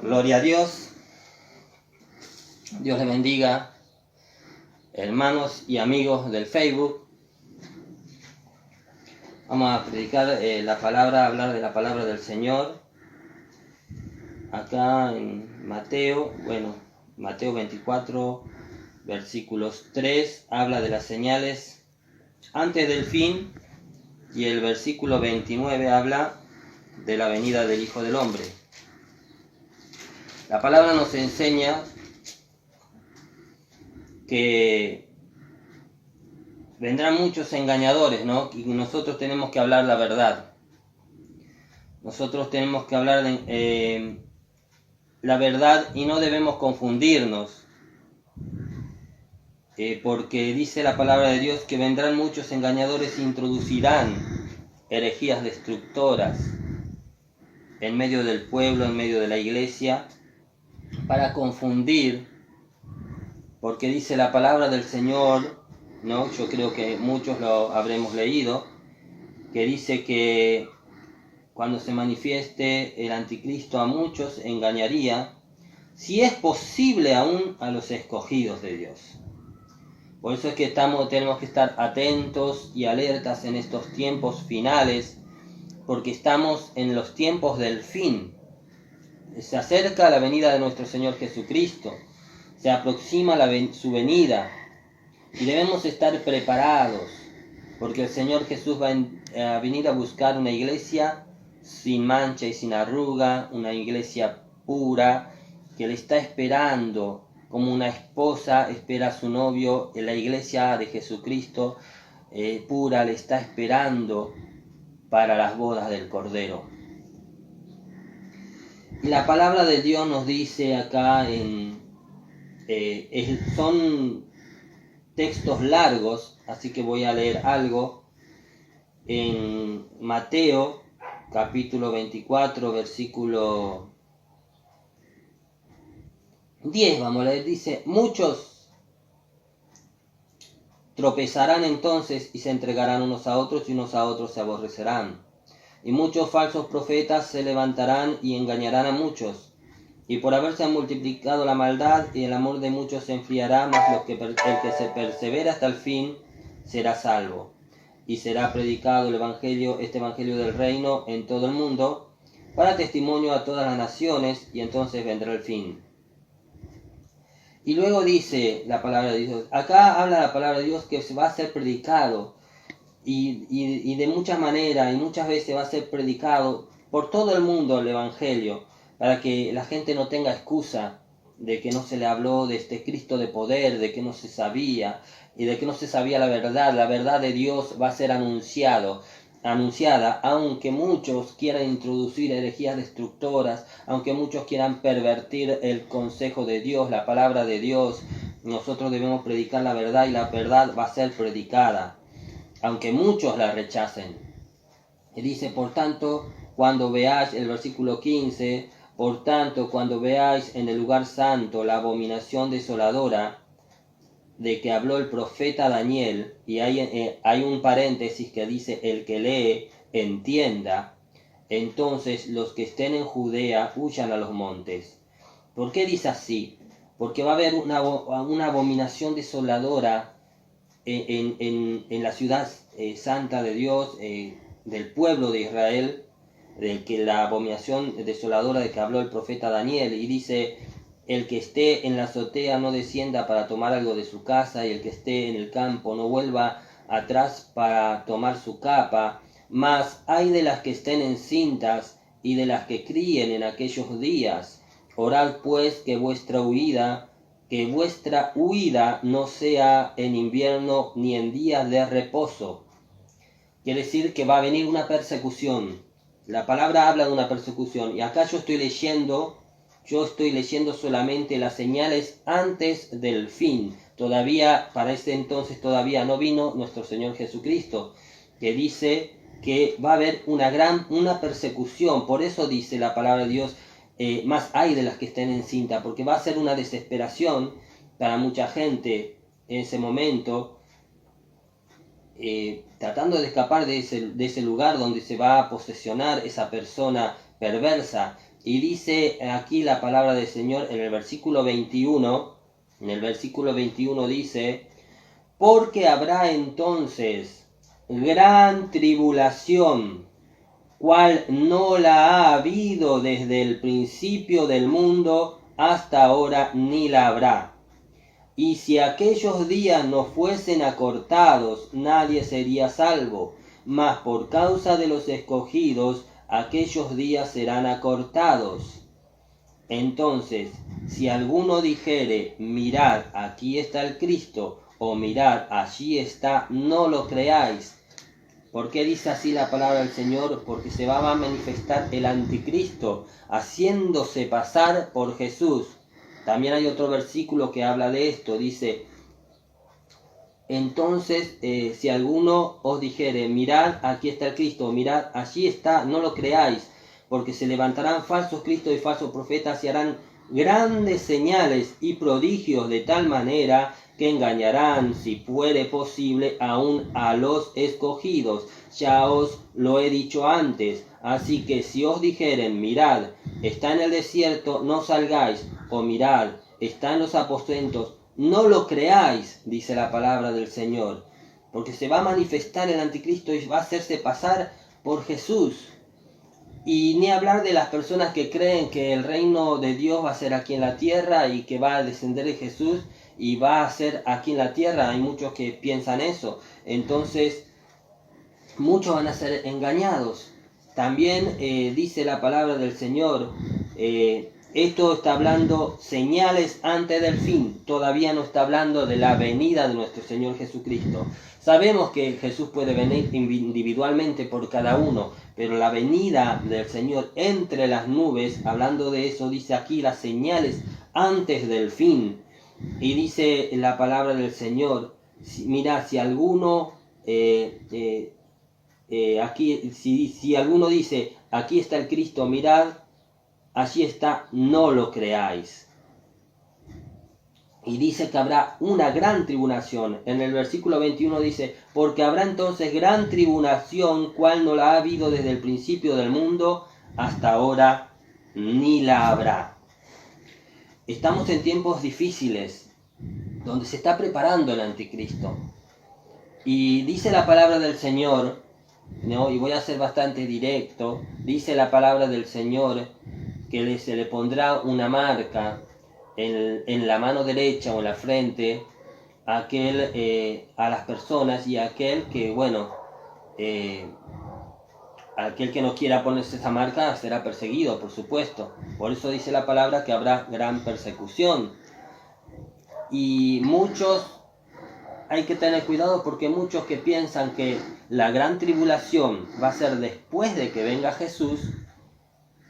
Gloria a Dios. Dios les bendiga, hermanos y amigos del Facebook. Vamos a predicar la palabra, hablar de la palabra del Señor. Acá en Mateo 24, versículos 3, habla de las señales antes del fin, y el versículo 29 habla de la venida del Hijo del Hombre. La palabra nos enseña que vendrán muchos engañadores, ¿no? Y nosotros tenemos que hablar la verdad. Nosotros tenemos que hablar de la verdad y no debemos confundirnos. Porque dice la palabra de Dios que vendrán muchos engañadores e introducirán herejías destructoras en medio del pueblo, en medio de la iglesia, para confundir, porque dice la palabra del Señor, ¿no? Yo creo que muchos lo habremos leído, que dice que cuando se manifieste el anticristo a muchos engañaría, si es posible aún a los escogidos de Dios. Por eso es que tenemos que estar atentos y alertas en estos tiempos finales, porque estamos en los tiempos del fin. Se acerca la venida de nuestro Señor Jesucristo, se aproxima su venida y debemos estar preparados, porque el Señor Jesús va a venir a buscar una iglesia sin mancha y sin arruga, una iglesia pura que le está esperando como una esposa espera a su novio. En la iglesia de Jesucristo pura le está esperando para las bodas del Cordero. Y la palabra de Dios nos dice acá, son textos largos, así que voy a leer algo. En Mateo capítulo 24, versículo 10, vamos a leer, dice: muchos tropezarán entonces y se entregarán unos a otros, y unos a otros se aborrecerán. Y muchos falsos profetas se levantarán y engañarán a muchos. Y por haberse multiplicado la maldad, y el amor de muchos se enfriará, mas el que se persevera hasta el fin será salvo. Y será predicado este evangelio del reino en todo el mundo, para testimonio a todas las naciones, y entonces vendrá el fin. Y luego dice la palabra de Dios, acá habla la palabra de Dios que se va a ser predicado, y de muchas maneras, y muchas veces va a ser predicado por todo el mundo el evangelio, para que la gente no tenga excusa de que no se le habló de este Cristo de poder, de que no se sabía, y de que no se sabía la verdad de Dios va a ser anunciada, aunque muchos quieran introducir herejías destructoras, aunque muchos quieran pervertir el consejo de Dios, la palabra de Dios. Nosotros debemos predicar la verdad, y la verdad va a ser predicada, aunque muchos la rechacen. Y dice, por tanto, cuando veáis, el versículo 15, por tanto, cuando veáis en el lugar santo la abominación desoladora de que habló el profeta Daniel, y hay un paréntesis que dice, el que lee, entienda, entonces los que estén en Judea huyan a los montes. ¿Por qué dice así? Porque va a haber una abominación desoladora en la ciudad santa de Dios, del pueblo de Israel, de que la abominación desoladora de que habló el profeta Daniel. Y dice, el que esté en la azotea no descienda para tomar algo de su casa, y el que esté en el campo no vuelva atrás para tomar su capa. Mas hay de las que estén encintas y de las que críen en aquellos días. Orad pues que vuestra huida no sea en invierno ni en días de reposo. Quiere decir que va a venir una persecución. La palabra habla de una persecución, y acá yo estoy leyendo solamente las señales antes del fin. Todavía, para ese entonces todavía no vino nuestro Señor Jesucristo, que dice que va a haber una persecución. Por eso dice la palabra de Dios, más hay de las que estén encinta, porque va a ser una desesperación para mucha gente en ese momento, tratando de escapar de ese lugar donde se va a posesionar esa persona perversa Y dice aquí la palabra del Señor en el versículo 21, dice, porque habrá entonces gran tribulación, cual no la ha habido desde el principio del mundo hasta ahora, ni la habrá. Y si aquellos días no fuesen acortados, nadie sería salvo, mas por causa de los escogidos, aquellos días serán acortados. Entonces, si alguno dijere, mirad, aquí está el Cristo, o mirad, allí está, no lo creáis. ¿Por qué dice así la palabra del Señor? Porque se va a manifestar el anticristo, haciéndose pasar por Jesús. También hay otro versículo que habla de esto, dice, entonces, si alguno os dijere, mirad, aquí está el Cristo, mirad, allí está, no lo creáis, porque se levantarán falsos cristos y falsos profetas y harán grandes señales y prodigios de tal manera que engañarán, si fuere posible, aún a los escogidos. Ya os lo he dicho antes. Así que si os dijeren, mirad, está en el desierto, no salgáis, o mirad, está en los aposentos, no lo creáis, dice la palabra del Señor, porque se va a manifestar el anticristo y va a hacerse pasar por Jesús. Y ni hablar de las personas que creen que el reino de Dios va a ser aquí en la tierra y que va a descender de Jesús y va a ser aquí en la tierra. Hay muchos que piensan eso. Entonces, muchos van a ser engañados. También dice la palabra del Señor, esto está hablando señales antes del fin. Todavía no está hablando de la venida de nuestro Señor Jesucristo. Sabemos que Jesús puede venir individualmente por cada uno, pero la venida del Señor entre las nubes, hablando de eso, dice aquí las señales antes del fin. Y dice la palabra del Señor, mirad, si alguno aquí, si alguno dice, aquí está el Cristo, mirad, allí está, no lo creáis. Y dice que habrá una gran tribulación. En el versículo 21 dice, porque habrá entonces gran tribulación, cual no la ha habido desde el principio del mundo hasta ahora, ni la habrá. Estamos en tiempos difíciles, donde se está preparando el anticristo. Y dice la palabra del Señor, ¿no? Y voy a ser bastante directo, dice la palabra del Señor que se le pondrá una marca en la mano derecha o en la frente a las personas, y aquel que, bueno, aquel que no quiera ponerse esa marca será perseguido, por supuesto. Por eso dice la palabra que habrá gran persecución. Y hay que tener cuidado, porque muchos que piensan que la gran tribulación va a ser después de que venga Jesús,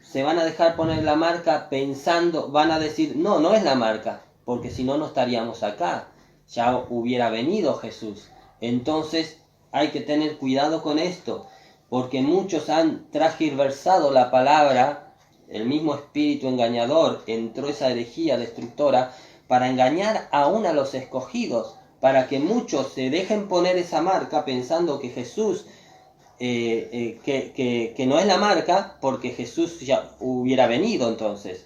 se van a dejar poner la marca pensando, van a decir, no, no es la marca, porque si no, no estaríamos acá, ya hubiera venido Jesús. Entonces hay que tener cuidado con esto, porque muchos han transgiversado la palabra, el mismo espíritu engañador entró esa herejía destructora para engañar aún a los escogidos, para que muchos se dejen poner esa marca pensando que Jesús, que no es la marca, porque Jesús ya hubiera venido entonces,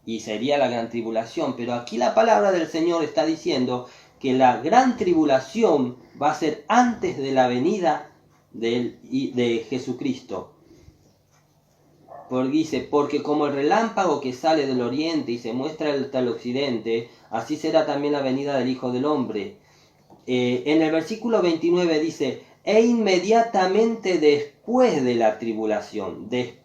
y sería la gran tribulación. Pero aquí la palabra del Señor está diciendo que la gran tribulación va a ser antes de la venida de Jesucristo. Porque dice, porque como el relámpago que sale del oriente y se muestra hasta el occidente, así será también la venida del Hijo del Hombre. En el versículo 29 dice, e inmediatamente después de la tribulación de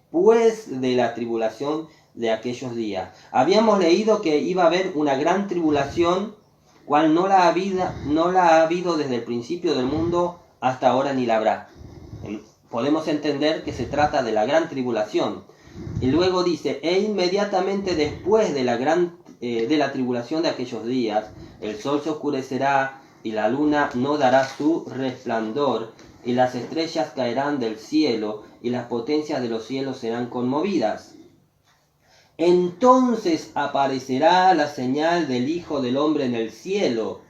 aquellos días. Habíamos leído que iba a haber una gran tribulación, cual no la ha habido desde el principio del mundo hasta ahora, ni la habrá. Podemos entender que se trata de la gran tribulación. Y luego dice, e inmediatamente después de la tribulación de aquellos días, el sol se oscurecerá y la luna no dará su resplandor, y las estrellas caerán del cielo, y las potencias de los cielos serán conmovidas. Entonces aparecerá la señal del Hijo del Hombre en el cielo,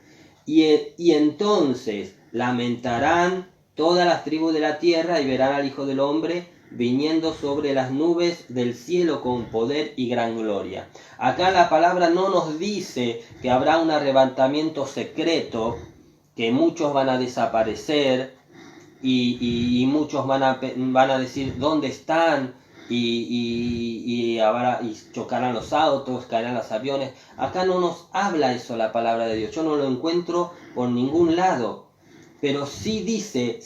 y entonces lamentarán todas las tribus de la tierra y verán al Hijo del Hombre viniendo sobre las nubes del cielo con poder y gran gloria. Acá la palabra no nos dice que habrá un arrebatamiento secreto, que muchos van a desaparecer y muchos van a decir dónde están y chocarán los autos, caerán los aviones. Acá no nos habla eso la palabra de Dios. Yo no lo encuentro por ningún lado. Pero sí dice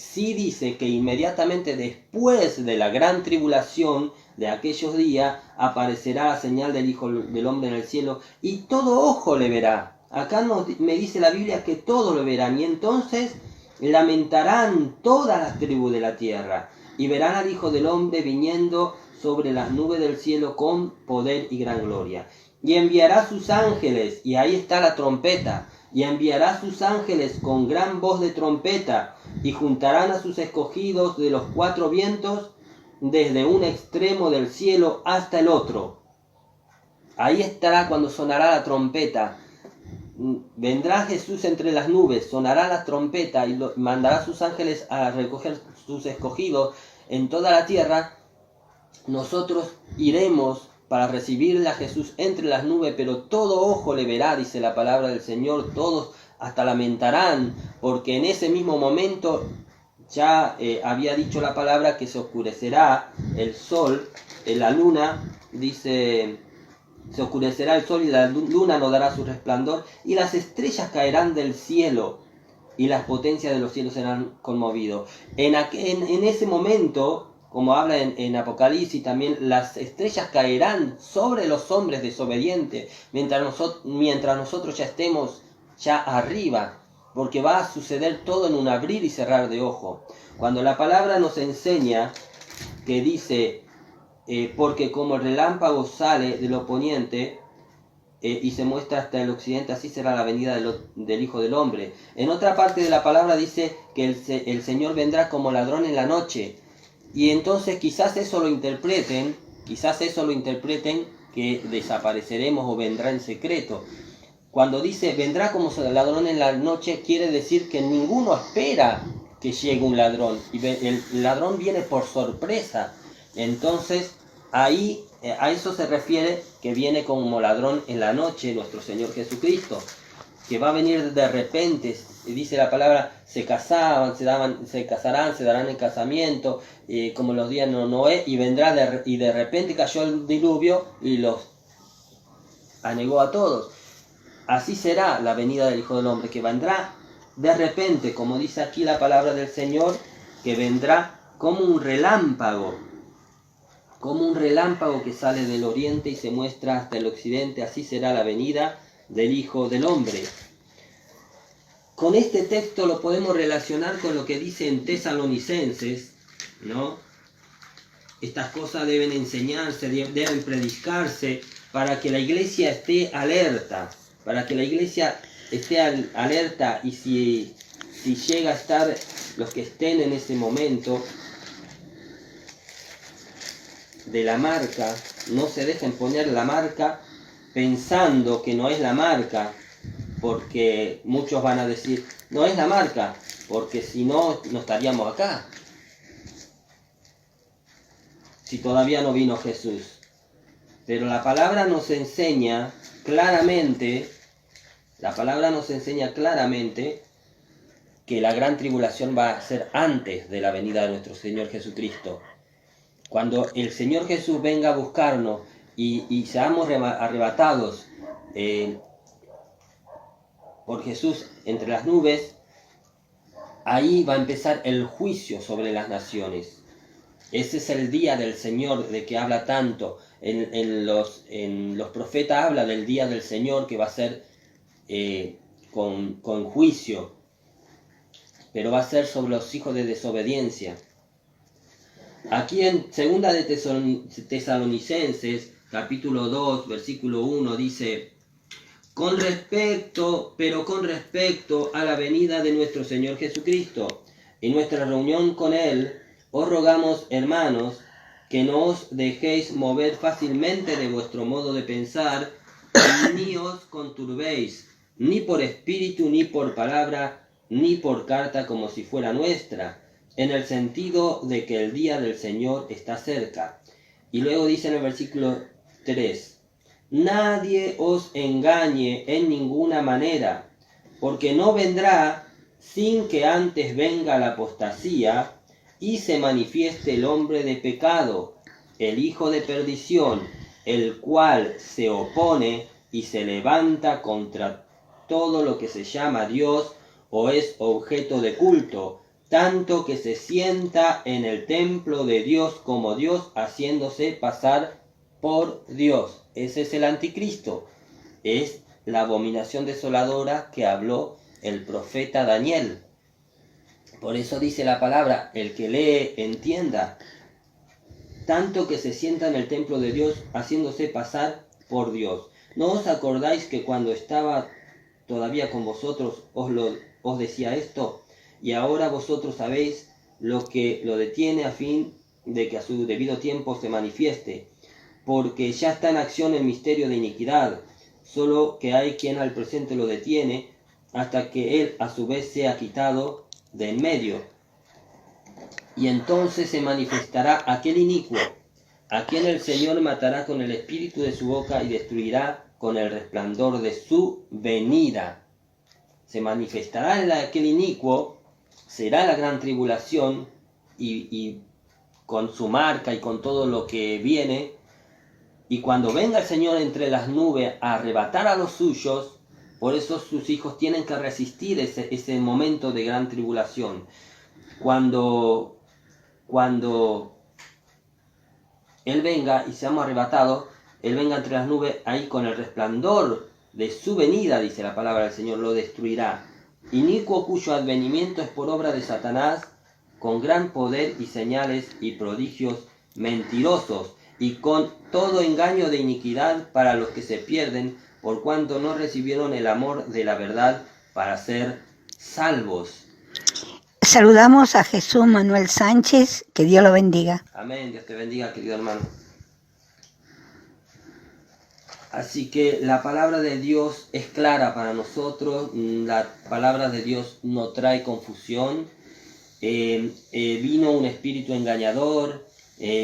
que inmediatamente después de la gran tribulación de aquellos días aparecerá la señal del Hijo del Hombre en el cielo y todo ojo le verá. Acá me dice la Biblia que todo lo verán y entonces lamentarán todas las tribus de la tierra y verán al Hijo del Hombre viniendo sobre las nubes del cielo con poder y gran gloria. Y enviará sus ángeles, y ahí está la trompeta, y enviará sus ángeles con gran voz de trompeta, y juntarán a sus escogidos de los cuatro vientos, desde un extremo del cielo hasta el otro. Ahí estará cuando sonará la trompeta. Vendrá Jesús entre las nubes, sonará la trompeta y mandará a sus ángeles a recoger sus escogidos en toda la tierra. Nosotros iremos para recibirle a Jesús entre las nubes, pero todo ojo le verá, dice la palabra del Señor, todos hasta lamentarán, porque en ese mismo momento ya había dicho la palabra que se oscurecerá el sol, la luna, dice, se oscurecerá el sol y la luna no dará su resplandor, y las estrellas caerán del cielo, y las potencias de los cielos serán conmovidos. En ese momento, como habla en Apocalipsis también, las estrellas caerán sobre los hombres desobedientes, mientras nosotros ya estemos ya arriba, porque va a suceder todo en un abrir y cerrar de ojo. Cuando la palabra nos enseña que dice, porque como el relámpago sale del poniente y se muestra hasta el occidente, así será la venida del Hijo del Hombre. En otra parte de la palabra dice que el Señor vendrá como ladrón en la noche. Y entonces quizás eso lo interpreten que desapareceremos o vendrá en secreto. Cuando dice vendrá como ladrón en la noche, quiere decir que ninguno espera que llegue un ladrón. Y el ladrón viene por sorpresa. Entonces ahí a eso se refiere que viene como ladrón en la noche nuestro Señor Jesucristo, que va a venir de repente. Dice la palabra, se casarán, se darán en casamiento, como los días de Noé, y vendrá y de repente cayó el diluvio y los anegó a todos. Así será la venida del Hijo del Hombre, que vendrá de repente, como dice aquí la palabra del Señor, que vendrá como un relámpago que sale del oriente y se muestra hasta el occidente. Así será la venida del Hijo del Hombre. Con este texto lo podemos relacionar con lo que dice en Tesalonicenses, ¿no? Estas cosas deben enseñarse, deben predicarse para que la iglesia esté alerta, y si llega a estar los que estén en ese momento de la marca, no se dejen poner la marca pensando que no es la marca, porque muchos van a decir, no es la marca, porque si no, no estaríamos acá, si todavía no vino Jesús. Pero la palabra nos enseña claramente que la gran tribulación va a ser antes de la venida de nuestro Señor Jesucristo. Cuando el Señor Jesús venga a buscarnos y seamos arrebatados por Jesús entre las nubes, ahí va a empezar el juicio sobre las naciones. Ese es el día del Señor de que habla tanto. En los profetas habla del día del Señor que va a ser con juicio, pero va a ser sobre los hijos de desobediencia. Aquí en 2 de Tesalonicenses, capítulo 2, versículo 1, dice, con respecto a la venida de nuestro Señor Jesucristo y nuestra reunión con Él, os rogamos, hermanos, que no os dejéis mover fácilmente de vuestro modo de pensar, ni os conturbéis, ni por espíritu, ni por palabra, ni por carta como si fuera nuestra, en el sentido de que el día del Señor está cerca. Y luego dice en el versículo 3, nadie os engañe en ninguna manera, porque no vendrá sin que antes venga la apostasía y se manifieste el hombre de pecado, el hijo de perdición, el cual se opone y se levanta contra todo lo que se llama Dios o es objeto de culto, tanto que se sienta en el templo de Dios como Dios, haciéndose pasar por Dios. Ese es el anticristo. Es la abominación desoladora que habló el profeta Daniel. Por eso dice la palabra, el que lee entienda, tanto que se sienta en el templo de Dios, haciéndose pasar por Dios. ¿No os acordáis que cuando estaba todavía con vosotros os decía esto? Y ahora vosotros sabéis lo que lo detiene a fin de que a su debido tiempo se manifieste, porque ya está en acción el misterio de iniquidad, solo que hay quien al presente lo detiene, hasta que él a su vez sea quitado de en medio. Y entonces se manifestará aquel inicuo, a quien el Señor matará con el espíritu de su boca y destruirá con el resplandor de su venida. Se manifestará aquel inicuo, será la gran tribulación y con su marca y con todo lo que viene. Y cuando venga el Señor entre las nubes a arrebatar a los suyos, por eso sus hijos tienen que resistir ese momento de gran tribulación. Cuando Él venga y seamos arrebatados, Él venga entre las nubes, ahí con el resplandor de su venida, dice la palabra del Señor, lo destruirá. Inicuo cuyo advenimiento es por obra de Satanás, con gran poder y señales y prodigios mentirosos, y con todo engaño de iniquidad para los que se pierden, por cuanto no recibieron el amor de la verdad para ser salvos. Saludamos a Jesús Manuel Sánchez, que Dios lo bendiga. Amén, Dios te bendiga, querido hermano. Así que la palabra de Dios es clara para nosotros, la palabra de Dios no trae confusión. Vino un espíritu engañador,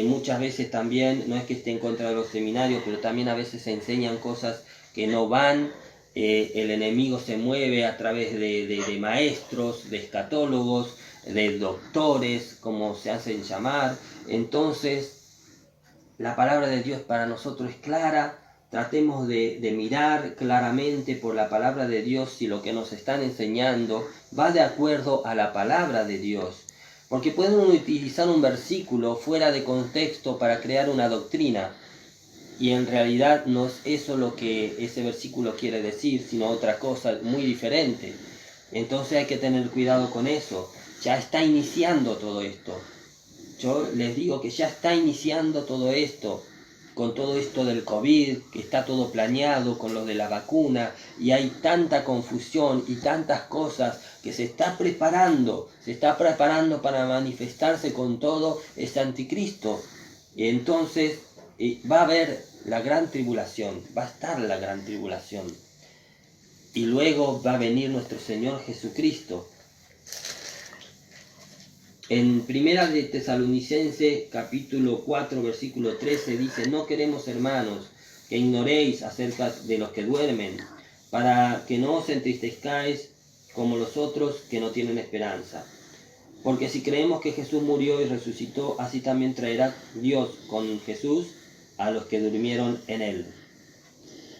muchas veces también, no es que esté en contra de los seminarios, pero también a veces se enseñan cosas que no van. El enemigo se mueve a través de maestros, de escatólogos, de doctores, como se hacen llamar. Entonces, la palabra de Dios para nosotros es clara. Tratemos de mirar claramente por la palabra de Dios si lo que nos están enseñando va de acuerdo a la palabra de Dios. Porque pueden utilizar un versículo fuera de contexto para crear una doctrina. Y en realidad no es eso lo que ese versículo quiere decir, sino otra cosa muy diferente. Entonces hay que tener cuidado con eso. Ya está iniciando todo esto. Yo les digo que ya está iniciando todo esto. Con todo esto del COVID, que está todo planeado, con lo de la vacuna, y hay tanta confusión y tantas cosas que se está preparando para manifestarse con todo ese anticristo. Y entonces va a haber la gran tribulación, va a estar la gran tribulación. Y luego va a venir nuestro Señor Jesucristo. En Primera de Tesalonicenses, capítulo 4, versículo 13, dice: no queremos, hermanos, que ignoréis acerca de los que duermen, para que no os entristezcáis como los otros que no tienen esperanza. Porque si creemos que Jesús murió y resucitó, así también traerá Dios con Jesús a los que durmieron en Él.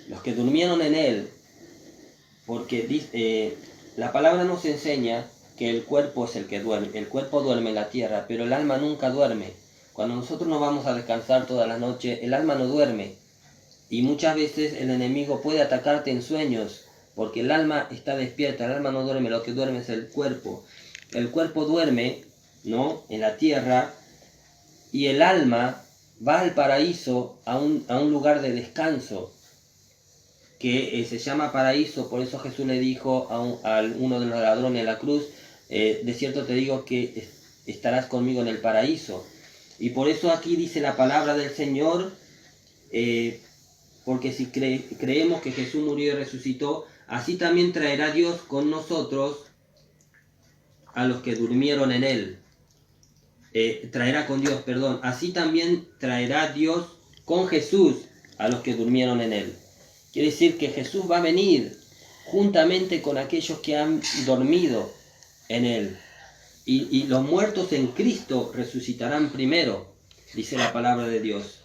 Los que durmieron en Él, porque la palabra nos enseña que el cuerpo es el que duerme. El cuerpo duerme en la tierra, pero el alma nunca duerme. Cuando nosotros nos vamos a descansar toda la noche, el alma no duerme. Y muchas veces el enemigo puede atacarte en sueños, porque el alma está despierta, el alma no duerme, lo que duerme es el cuerpo. El cuerpo duerme, ¿no?, en la tierra, y el alma va al paraíso, a un lugar de descanso, que se llama paraíso. Por eso Jesús le dijo a uno de los ladrones de la cruz: de cierto te digo que estarás conmigo en el paraíso. Y por eso aquí dice la palabra del Señor, porque si creemos que Jesús murió y resucitó, así también traerá Dios con nosotros a los que durmieron en Él. traerá con Dios, perdón, así también traerá Dios con Jesús a los que durmieron en él. Quiere decir que Jesús va a venir juntamente con aquellos que han dormido en él. Y los muertos en Cristo resucitarán primero, dice la palabra de Dios.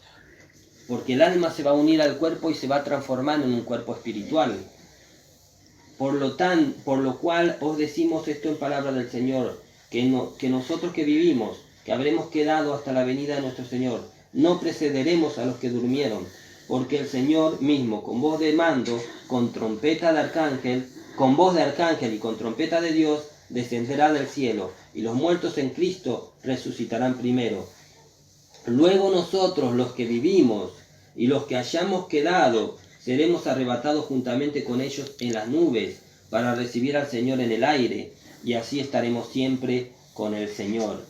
Porque el alma se va a unir al cuerpo y se va a transformar en un cuerpo espiritual. Por lo cual os decimos esto en palabra del Señor, que nosotros que vivimos, que habremos quedado hasta la venida de nuestro Señor, no precederemos a los que durmieron, porque el Señor mismo, con voz de mando, con trompeta de arcángel, con voz de arcángel y con trompeta de Dios, descenderá del cielo, y los muertos en Cristo resucitarán primero. Luego nosotros, los que vivimos, y los que hayamos quedado, seremos arrebatados juntamente con ellos en las nubes, para recibir al Señor en el aire, y así estaremos siempre con el Señor.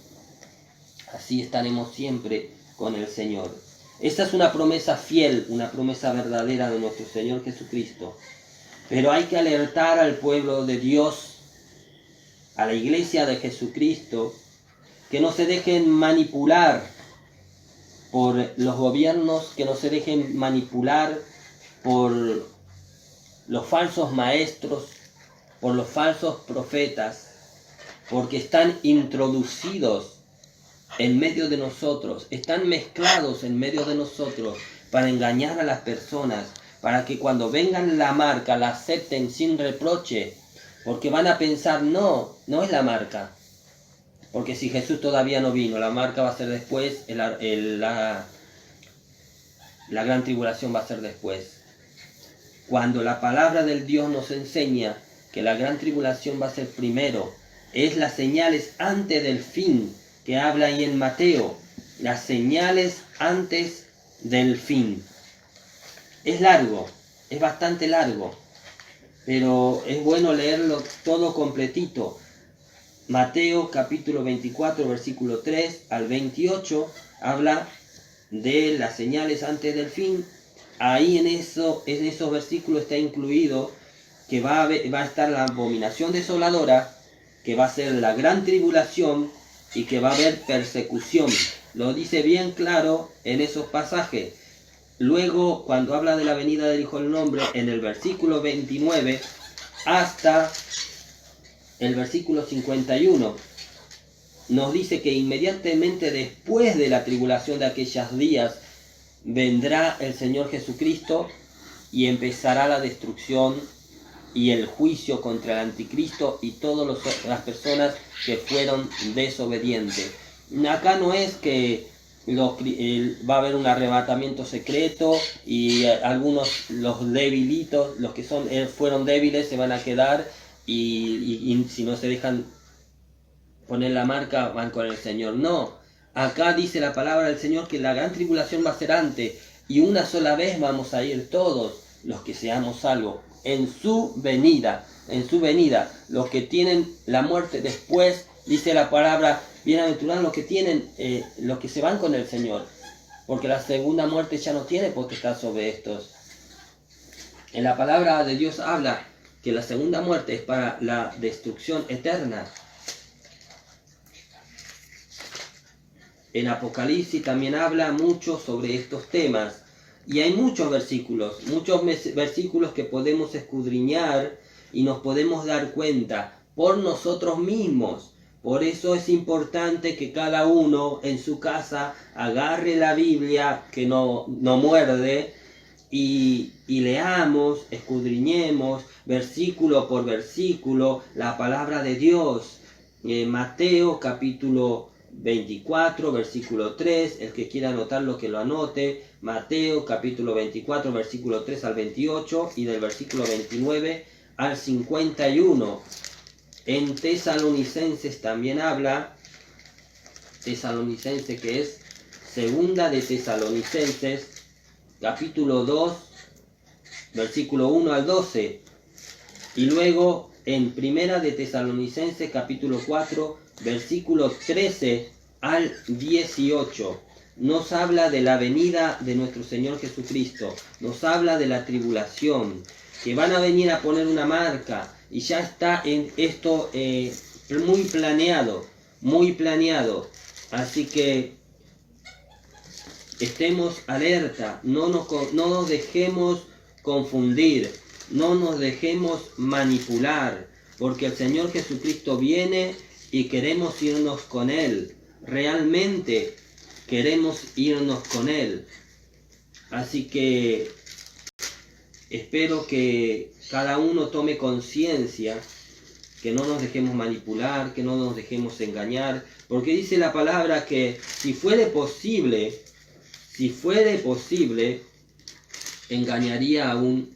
Así estaremos siempre con el Señor. Esta es una promesa fiel, una promesa verdadera de nuestro Señor Jesucristo. Pero hay que alertar al pueblo de Dios, a la iglesia de Jesucristo, que no se dejen manipular por los gobiernos, que no se dejen manipular por los falsos maestros, por los falsos profetas, porque están introducidos en medio de nosotros, están mezclados en medio de nosotros para engañar a las personas, para que cuando vengan la marca la acepten sin reproche, porque van a pensar, no es la marca, porque si Jesús todavía no vino, la marca va a ser después, la gran tribulación va a ser después. Cuando la palabra del Dios nos enseña que la gran tribulación va a ser primero, es las señales antes del fin, que habla ahí en Mateo, las señales antes del fin. Es largo, es bastante largo, pero es bueno leerlo todo completito. Mateo capítulo 24, versículo 3 al 28, habla de las señales antes del fin. Ahí en esos versículos está incluido que va a estar la abominación desoladora, que va a ser la gran tribulación y que va a haber persecución. Lo dice bien claro en esos pasajes. Luego, cuando habla de la venida del Hijo del Hombre, en el versículo 29 hasta el versículo 51, nos dice que inmediatamente después de la tribulación de aquellos días, vendrá el Señor Jesucristo y empezará la destrucción y el juicio contra el anticristo y todas las personas que fueron desobedientes. Acá no es que va a haber un arrebatamiento secreto y algunos, los debilitos, los que fueron débiles, se van a quedar y si no se dejan poner la marca van con el Señor. No, acá dice la palabra del Señor que la gran tribulación va a ser antes y una sola vez vamos a ir todos los que seamos salvos en su venida, los que tienen la muerte después, dice la palabra, bienaventurados los que tienen, los que se van con el Señor, porque la segunda muerte ya no tiene potestad sobre estos. En la palabra de Dios habla que la segunda muerte es para la destrucción eterna. En Apocalipsis también habla mucho sobre estos temas. Y hay muchos versículos que podemos escudriñar y nos podemos dar cuenta por nosotros mismos. Por eso es importante que cada uno en su casa agarre la Biblia que no muerde y leamos, escudriñemos versículo por versículo la palabra de Dios. Mateo capítulo 24, versículo 3, el que quiera anotarlo que lo anote. Mateo capítulo 24, versículo 3 al 28 y del versículo 29 al 51. En Tesalonicenses también habla, Tesalonicense que es segunda de Tesalonicenses, capítulo 2, versículo 1 al 12. Y luego en primera de Tesalonicenses, capítulo 4, versículo 13 al 18. Nos habla de la venida de nuestro Señor Jesucristo, nos habla de la tribulación, que van a venir a poner una marca, y ya está en esto muy planeado, Así que estemos alerta, no nos dejemos confundir, no nos dejemos manipular, porque el Señor Jesucristo viene y queremos irnos con Él. Realmente queremos irnos con Él. Así que espero que cada uno tome conciencia, que no nos dejemos manipular, que no nos dejemos engañar, porque dice la palabra que si fuere posible, engañaría aún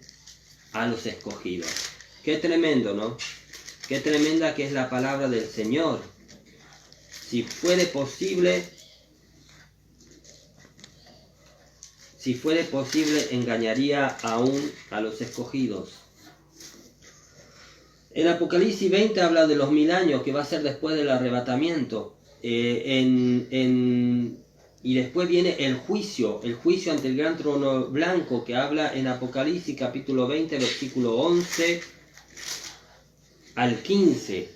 a los escogidos. Qué tremendo, ¿no? Qué tremenda que es la palabra del Señor. Si fuere posible, engañaría aún a los escogidos. En Apocalipsis 20 habla de los 1000 años que va a ser después del arrebatamiento. Y después viene el juicio ante el gran trono blanco, que habla en Apocalipsis capítulo 20, versículo 11 al 15.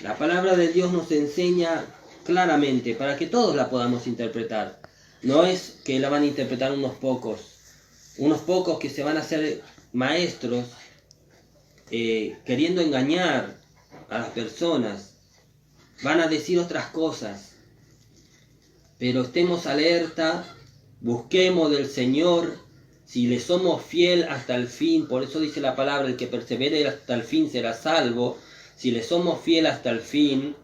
La palabra de Dios nos enseña claramente para que todos la podamos interpretar. No es que la van a interpretar unos pocos que se van a hacer maestros queriendo engañar a las personas. Van a decir otras cosas. Pero estemos alerta, busquemos del Señor, si le somos fiel hasta el fin, por eso dice la palabra, el que persevere hasta el fin será salvo. Si le somos fiel hasta el fin,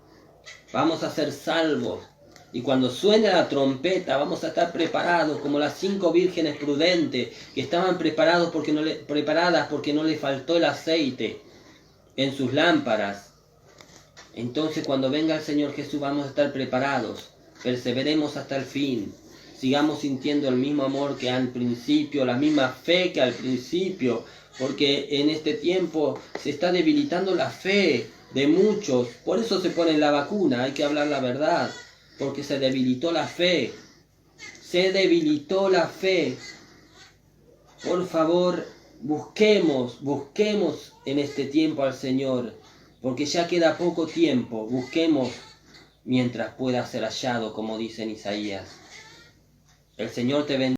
vamos a ser salvos. Y cuando suene la trompeta, vamos a estar preparados, como las 5 vírgenes prudentes, que estaban preparadas porque no le faltó el aceite en sus lámparas. Entonces cuando venga el Señor Jesús vamos a estar preparados. Perseveremos hasta el fin, sigamos sintiendo el mismo amor que al principio, la misma fe que al principio, porque en este tiempo se está debilitando la fe de muchos, por eso se pone la vacuna, hay que hablar la verdad, porque se debilitó la fe, Por favor, busquemos en este tiempo al Señor, porque ya queda poco tiempo, busquemos mientras pueda ser hallado, como dice en Isaías. El Señor te bendiga.